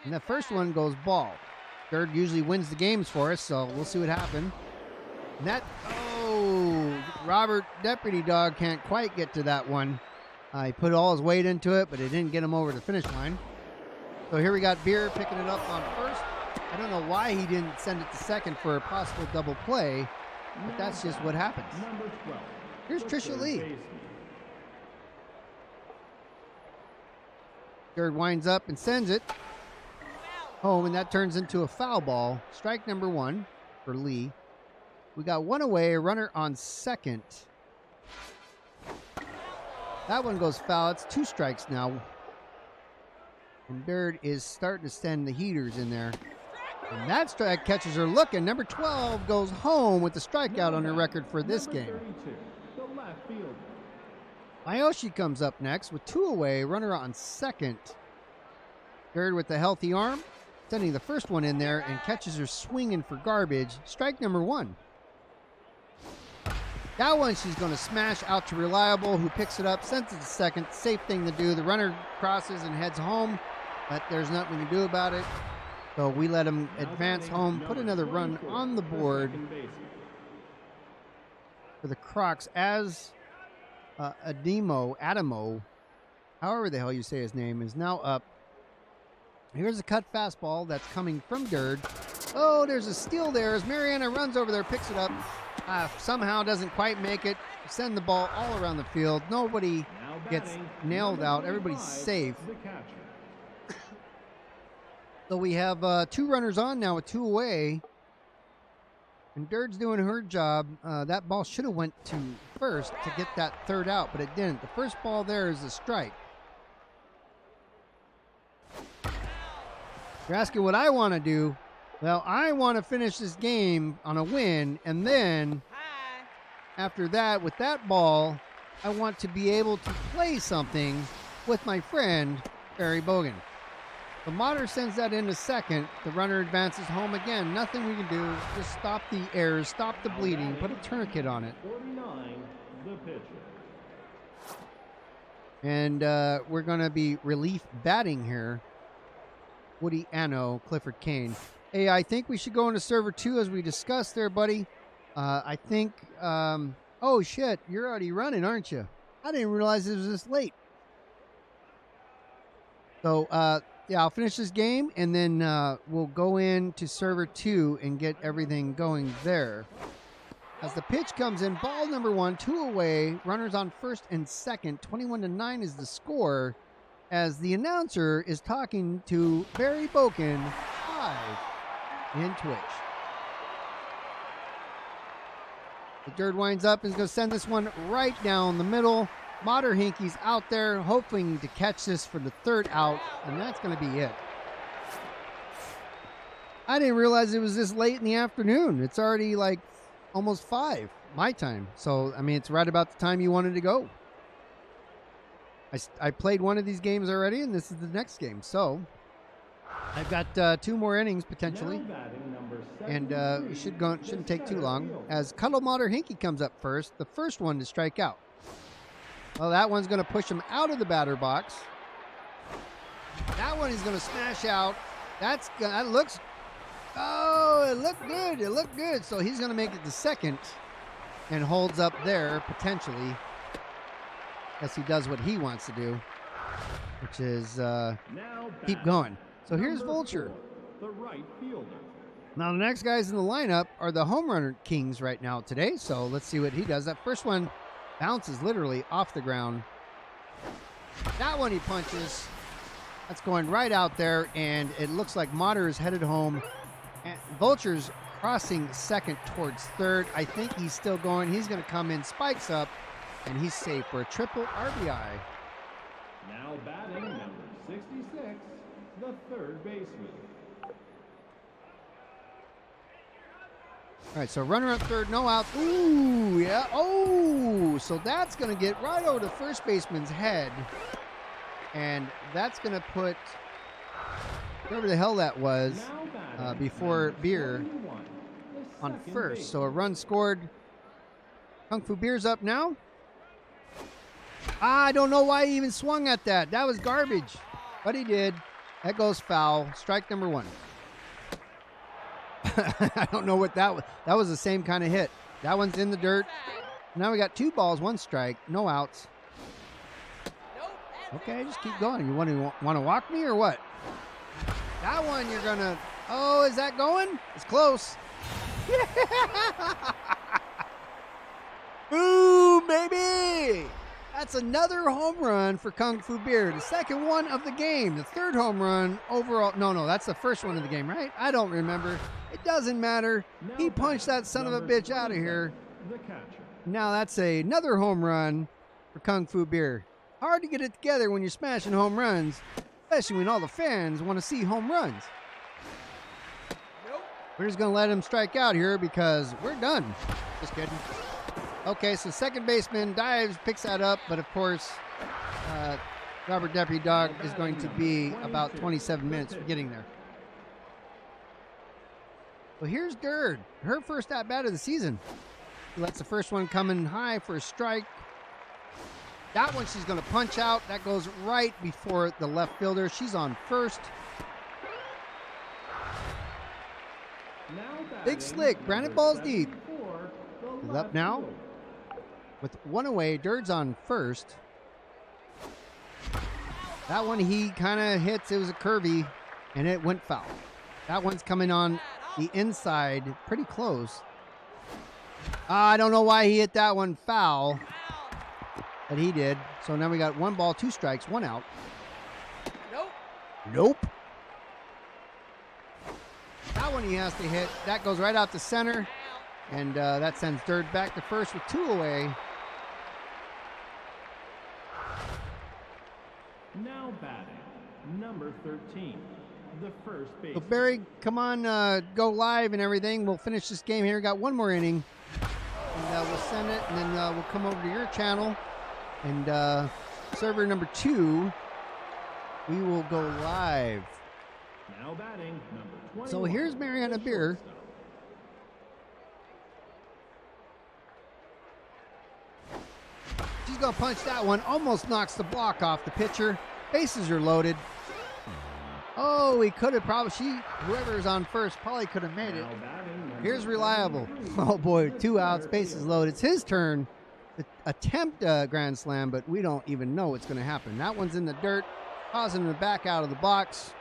S1: And the first one goes ball. Dirt usually wins the games for us, so we'll see what happens. And Robert Deputy Dog can't quite get to that one. He put all his weight into it, but it didn't get him over the finish line. So here we got Beer picking it up on first. I don't know why he didn't send it to second for a possible double play, but that's just what happens.
S2: Number 12.
S1: Here's
S2: the
S1: Trisha
S2: third
S1: Lee.
S2: baseman.
S1: Dirt winds up and sends it home, and that turns into a foul ball. Strike number 1 for Lee. We got one away, a runner on second. That one goes foul. It's 2 strikes now. And Dirt is starting to send the heaters in there. And that strike catches her looking. Number 12 goes home with the strikeout on her record for this
S2: Number
S1: game.
S2: 32, the left fielder.
S1: Mayoshi comes up next with 2 away, runner on second. Dirt with a healthy arm, sending the first one in there and catches her swinging for garbage. Strike number 1. That one she's going to smash out to Reliable, who picks it up, sends it to second. Safe thing to do. The runner crosses and heads home, but there's nothing we can do about it. So we let him
S2: Now
S1: advance
S2: batting,
S1: home, put
S2: number
S1: another run
S2: 24,
S1: on the
S2: the
S1: board
S2: second baseman.
S1: for the Crocs as Adamo, however the hell you say his name, is now up. Here's a cut fastball that's coming from Dirt. Oh, there's a steal there as Mariana runs over there, picks it up. Somehow doesn't quite make it. Send the ball all around the field. Nobody
S2: Now
S1: gets
S2: batting,
S1: nailed
S2: number
S1: out. Everybody's
S2: 25,
S1: safe.
S2: The catcher.
S1: So we have 2 runners on now with 2 away. And Dirt's doing her job. That ball should have went to first to get that third out, but it didn't. The first ball there is a strike. You're asking what I want to do. Well, I want to finish this game on a win, and then after that, with that ball, I want to be able to play something with my friend, Barry Bogan. The Mater sends that into second. The runner advances home again. Nothing we can do. Just stop the errors, stop the bleeding, put a tourniquet on it.
S2: 49, the pitcher.
S1: And we're going to be relief batting here. Woody Anno, Clifford Kane. Hey, I think we should go into server 2 as we discussed there, buddy. I think, oh shit, you're already running, aren't you? I didn't realize it was this late. So, yeah, I'll finish this game and then we'll go into server 2 and get everything going there. As the pitch comes in, ball number 1, 2 away, runners on first and second, 21-9 is the score. As the announcer is talking to Barry Bogan live in Twitch. The Dirt winds up and is going to send this one right down the middle. Mater Hinky's out there hoping to catch this for the third out, and that's going to be it. I didn't realize it was this late in the afternoon. It's already like almost 5 my time. So, I mean, it's right about the time you wanted to go. I played one of these games already, and this is the next game. So, I've got 2 more innings potentially,
S2: Now batting, number
S1: and
S2: 73,
S1: it shouldn't take too
S2: center
S1: long.
S2: fielder.
S1: As Cuddle Mater Hinky comes up first, the first one to strike out. Well, that one's going to push him out of the batter box. That one is going to smash out. That looks. Oh, it looked good. It looked good. So he's going to make it to second, and holds up there potentially. As he does what he wants to do, which is
S2: Now
S1: keep
S2: batting,
S1: going. So here's
S2: Number
S1: Vulture.
S2: 4, the right fielder.
S1: Now the next guys in the lineup are the home run kings right now today. So let's see what he does. That first one bounces literally off the ground. That one he punches. That's going right out there, and it looks like Mater is headed home. And Vulture's crossing second towards third. I think he's still going. He's going to come in, spikes up, and he's safe for a triple RBI.
S2: Now batting number 66, the third baseman.
S1: All right, so runner at third, no outs. Ooh, yeah. Oh, so that's going to get right over the first baseman's head. And that's going to put whoever the hell that was before Beer on first. So a run scored. Kung Fu Beer's up now. I don't know why he even swung at that. That was garbage. But he did. That goes foul. Strike number 1. I don't know what that was. That was the same kind of hit. That one's in the dirt. Now we got 2 balls, 1 strike, no outs. Okay, just keep going. You want to walk me or what? That one you're going to... Oh, is that going? It's close. Boom, baby! That's another home run for Kung Fu Beer. The second one of the game. The third home run overall. No, that's the first one of the game, right? I don't remember. It doesn't matter. He punched that son of a bitch out of here.
S2: The catcher.
S1: Now that's another home run for Kung Fu Beer. Hard to get it together when you're smashing home runs, especially when all the fans want to see home runs. We're just going to let him strike out here because we're done. Just kidding. Okay, so second baseman dives, picks that up, but of course, Robert Deputy Dog is going to be about 27 minutes for getting there. Well, here's Durd, her first at-bat of the season. She lets the first one come in high for a strike. That one she's going to punch out. That goes right before the left fielder. She's on first. Big Slick, Brandon balls deep. Is up now. With 1 away, Durd's on first. That one he kind of hits. It was a curvy, and it went foul. That one's coming on the inside, pretty close. I don't know why he hit that one foul, but he did. So now we got 1 ball, 2 strikes, 1 out. Nope. That one he has to hit. That goes right out to center, and that sends Durd back to first with 2 away.
S2: Now batting, number 13, the first base.
S1: So Barry, come on, go live and everything. We'll finish this game here. Got 1 more inning, and we'll send it, and then we'll come over to your channel, and server number 2, we will go live.
S2: Now batting, number 21.
S1: So here's Mariana Beer. She's going to punch that one. Almost knocks the block off the pitcher. Bases are loaded. Oh, he could have probably, whoever's on first probably could have made it. Here's Reliable. Oh boy, 2 outs, bases loaded. It's his turn to attempt a grand slam, but we don't even know what's going to happen. That one's in the dirt, causing him to back out of the box.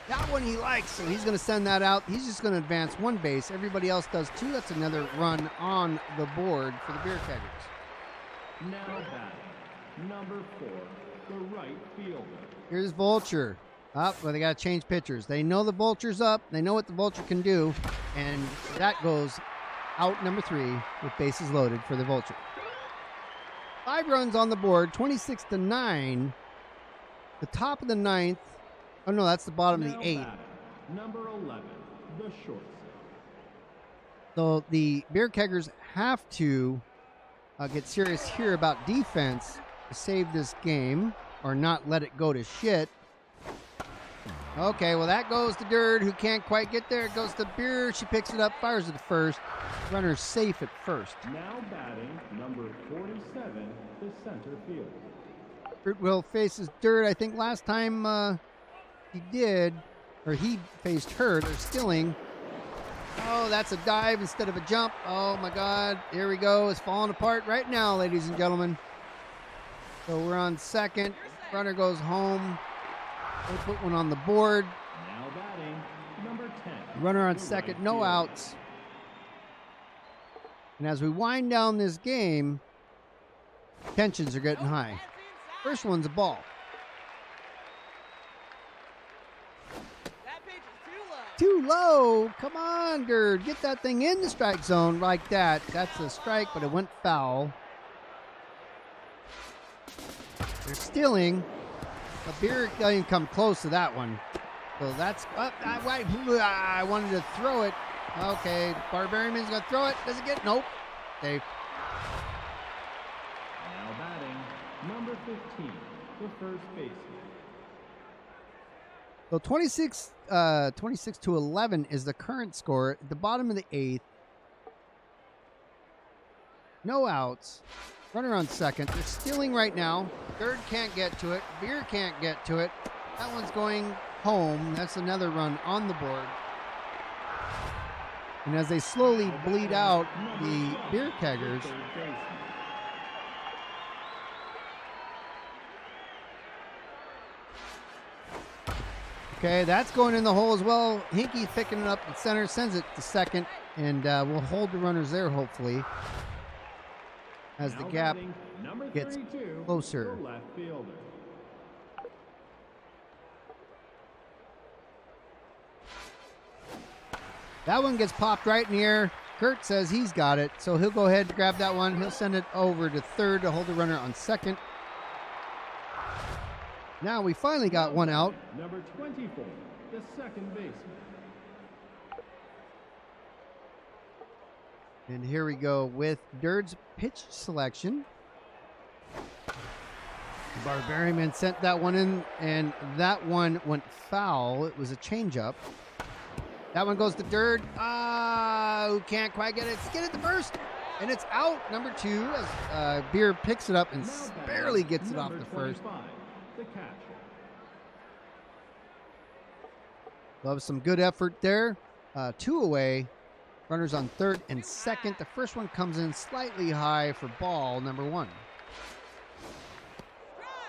S1: That one he likes, so he's going to send that out. He's just going to advance 1 base. Everybody else does 2. That's another run on the board for the Beer Keggers.
S2: Now batting, number 4, the right fielder.
S1: Here's Vulture. Well, they got to change pitchers. They know the Vulture's up. They know what the Vulture can do. And that goes out number 3 with bases loaded for the Vulture. 5 runs on the board, 26-9. The top of the 9th. Oh, no, that's the bottom of the 8th.
S2: Number 11, the shortstop.
S1: So the Beer Keggers have to get serious here about defense to save this game or not let it go to shit. Okay, well, that goes to Durd, who can't quite get there. It goes to Beer. She picks it up, fires it to first. Runner's safe at first.
S2: Now batting, number 47, the center field.
S1: Fruitville faces Durd. I think last time he did, or he faced her. They're skilling. Oh, that's a dive instead of a jump. Oh, my God. Here we go. It's falling apart right now, ladies and gentlemen. So we're on second. Runner goes home. They put one on the board.
S2: Now batting, number 10.
S1: Runner on
S2: the
S1: second,
S2: right
S1: no
S2: fielder.
S1: outs. And as we wind down this game, tensions are getting high.
S3: That's inside.
S1: First one's a ball.
S3: That pitch is too low.
S1: Too low. Come on, Gerd. Get that thing in the strike zone like that. That's a strike, but it went foul. They're stealing. The Beer doesn't come close to that one. So that's I wanted to throw it. Okay, Barbarian's gonna throw it. Does it get? Nope. Safe.
S2: Now batting, number 15, the first baseman.
S1: So 26 to 11 is the current score. At the bottom of the eighth. No outs. Runner on second. They're stealing right now. Third can't get to it. Beer can't get to it. That one's going home. That's another run on the board. And as they slowly bleed out the Beer Keggers,
S2: Third baseman.
S1: okay, that's going in the hole as well. Hinkie picking it up at center, sends it to second, and we'll hold the runners there, hopefully, as the
S2: Now
S1: gap
S2: batting, number
S1: gets
S2: 32,
S1: closer.
S2: the left fielder.
S1: That one gets popped right in the air. Kurt says he's got it, so he'll go ahead and grab that one. He'll send it over to third to hold the runner on second. Now we finally got one out.
S2: Number 24, the second baseman.
S1: And here we go with Durd's pitch selection. The Barbarian sent that one in, and that one went foul. It was a changeup. That one goes to Durd. Who can't quite get it. Get it to first. And it's out, number 2, as Beer picks it up and
S2: Now batting,
S1: barely gets it off
S2: number
S1: the first.
S2: 25, the catcher.
S1: Love some good effort there. 2 away. Runners on third and second. The first one comes in slightly high for ball, number 1.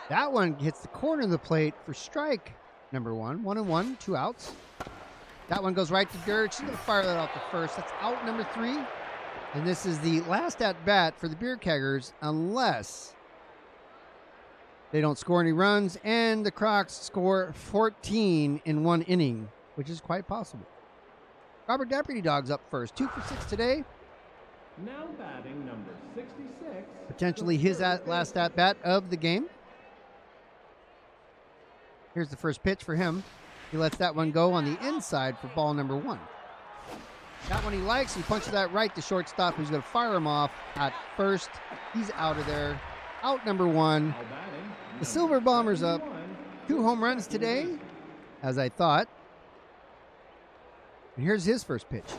S1: That one hits the corner of the plate for strike, number 1. 1-1, 2 outs. That one goes right to Dirt. She's going to fire that off the first. That's out, number 3. And this is the last at-bat for the Beer Keggers, unless they don't score any runs, and the Crocs score 14 in 1 inning, which is quite possible. Robert Deputy Dog's up first. 2 for 6 today.
S2: Now batting number 66.
S1: Potentially
S2: the
S1: his
S2: third
S1: last
S2: baseman.
S1: at-bat of the game. Here's the first pitch for him. He lets that one go on the inside for ball number 1. That one he likes. He punches that right to shortstop, who's going to fire him off at first. He's out of there. Out, number 1.
S2: Now batting,
S1: The Silver Bombers up.
S2: 71,
S1: 2 home runs
S2: second
S1: today,
S2: baseman.
S1: as I thought. And here's his first pitch.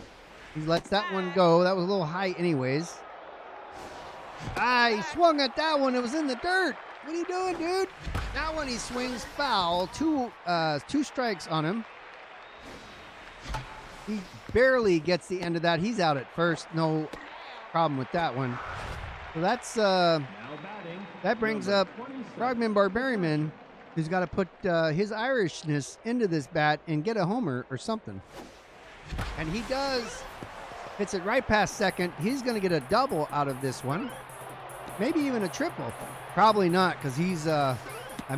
S1: He lets that one go. That was a little high anyways. He swung at that one. It was in the dirt. What are you doing, dude? That one he swings foul. Two strikes on him. He barely gets the end of that. He's out at first. No problem with that one. So that's
S2: Now batting,
S1: that brings
S2: number
S1: up
S2: 27,
S1: Frogman Barbarian, who's got to put his Irishness into this bat and get a homer or something. And he does. Hits it right past second. He's going to get a double out of this one. Maybe even a triple. Probably not, because he's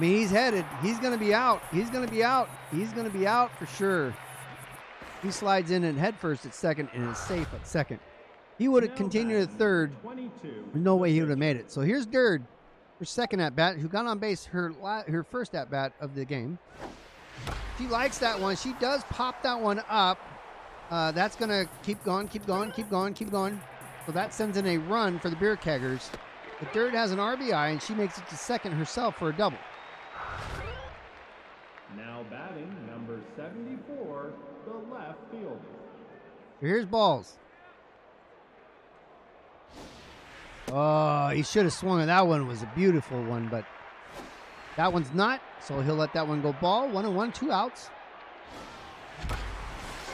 S1: he's headed. He's going to be out. He's going to be out. He's going to be out for sure. He slides in and head first at second and is safe at second. He would have
S2: Now
S1: continued at
S2: batting,
S1: third.
S2: 22,
S1: There's no way he
S2: the
S1: would have made it. So here's Durd, her second at bat, who got on base her first at bat of the game. She likes that one. She does pop that one up. That's going to keep going. So that sends in a run for the Beer Keggers. But Durd has an RBI, and she makes it to second herself for a double.
S2: Now batting number 74, the left fielder.
S1: So here's balls. Oh, he should have swung it. That one was a beautiful one, but that one's not. So he'll let that one go ball. 1-1, 2 outs.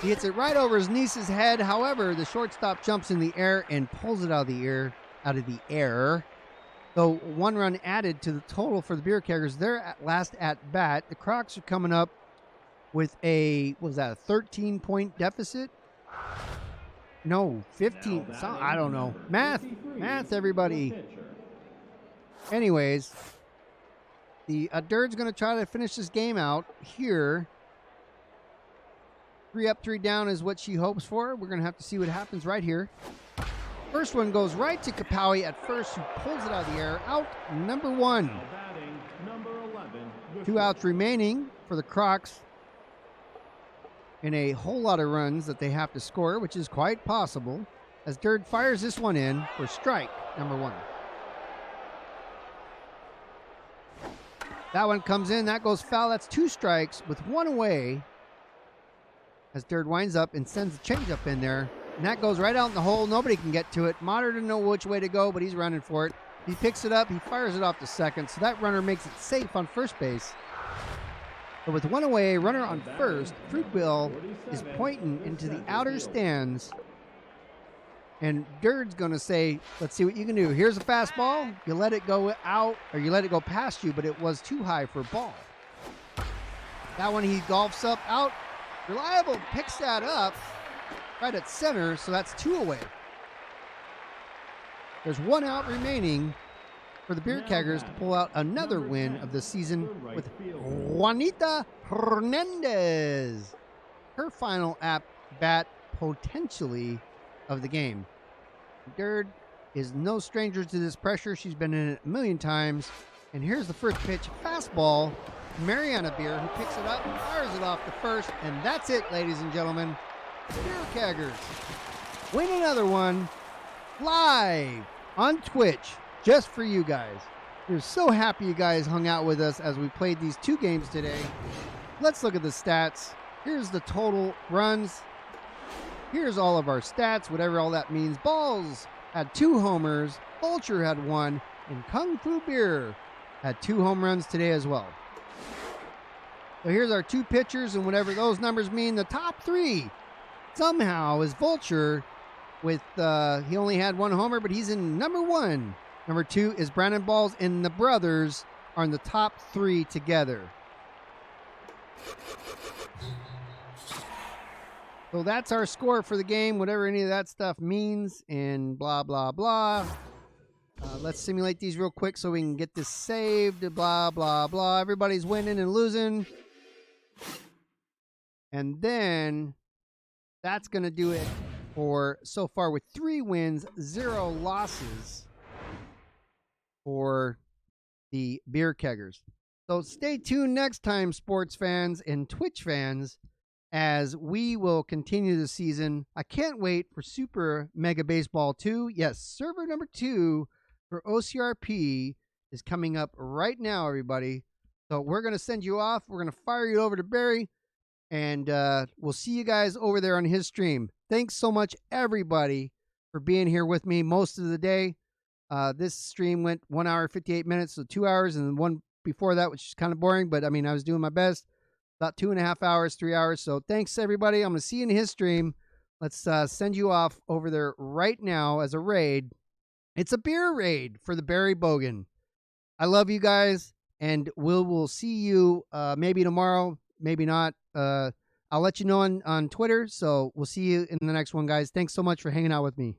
S1: He hits it right over his niece's head. However, the shortstop jumps in the air and pulls it out of the air. So So 1 run added to the total for the Beer Keggers. Their last at bat. The Crocs are coming up with a 13-point deficit? No, 15. I don't know. Math, everybody. Anyways, the Dirt's going to try to finish this game out here. 3 up, 3 down is what she hopes for. We're going to have to see what happens right here. First one goes right to Kapowie at first, who pulls it out of the air. Out number 1. 2 outs remaining for the Crocs. And a whole lot of runs that they have to score, which is quite possible, as Dirt fires this one in for strike number 1. That one comes in. That goes foul. That's 2 strikes with 1 away, as Dirt winds up and sends a changeup in there. And that goes right out in the hole. Nobody can get to it. Mater didn't know which way to go, but he's running for it. He picks it up. He fires it off to second. So that runner makes it safe on first base. But with 1 away, runner on first, Fruitville is pointing into the outer stands. And Dirt's going to say, let's see what you can do. Here's a fastball. You let it go out, or you let it go past you, but it was too high for a ball. That one he golfs up, out. Reliable picks that up right at center, so that's 2 away. There's 1 out remaining for the Beer Keggers to pull out another win of the season with Juanita Hernandez. Her final at bat potentially of the game. Dirt is no stranger to this pressure. She's been in it a million times. And here's the first pitch, fastball. Mariana Beer, who picks it up and fires it off to first. And that's it, ladies and gentlemen. Beer Keggers win another one live on Twitch just for you guys. We're so happy you guys hung out with us as we played these 2 games today. Let's look at the stats. Here's the total runs. Here's all of our stats, whatever all that means. Balls had 2 homers. Vulture had 1. And Kung Fu Beer had 2 home runs today as well. So here's our 2 pitchers and whatever those numbers mean. The top 3 somehow is Vulture with, he only had 1 homer, but he's in number 1. Number 2 is Brandon Balls, and the brothers are in the top 3 together. So that's our score for the game, whatever any of that stuff means, and blah, blah, blah. Let's simulate these real quick so we can get this saved, blah, blah, blah. Everybody's winning and losing. And then that's going to do it for so far with 3 wins, 0 losses for the Beer Keggers. So stay tuned next time, sports fans and Twitch fans, as we will continue the season. I can't wait for Super Mega Baseball 2. Yes, server number 2 for OCRP is coming up right now, everybody. So we're going to send you off. We're going to fire you over to Barry, and we'll see you guys over there on his stream. Thanks so much, everybody, for being here with me most of the day. This stream went 1 hour, 58 minutes, so 2 hours, and then one before that, which is kind of boring, but I mean, I was doing my best. About 2.5 hours, 3 hours. So thanks, everybody. I'm going to see you in his stream. Let's send you off over there right now as a raid. It's a beer raid for the Barry Bogan. I love you guys, and we'll see you maybe tomorrow, maybe not. I'll let you know on Twitter. So we'll see you in the next one, guys. Thanks so much for hanging out with me.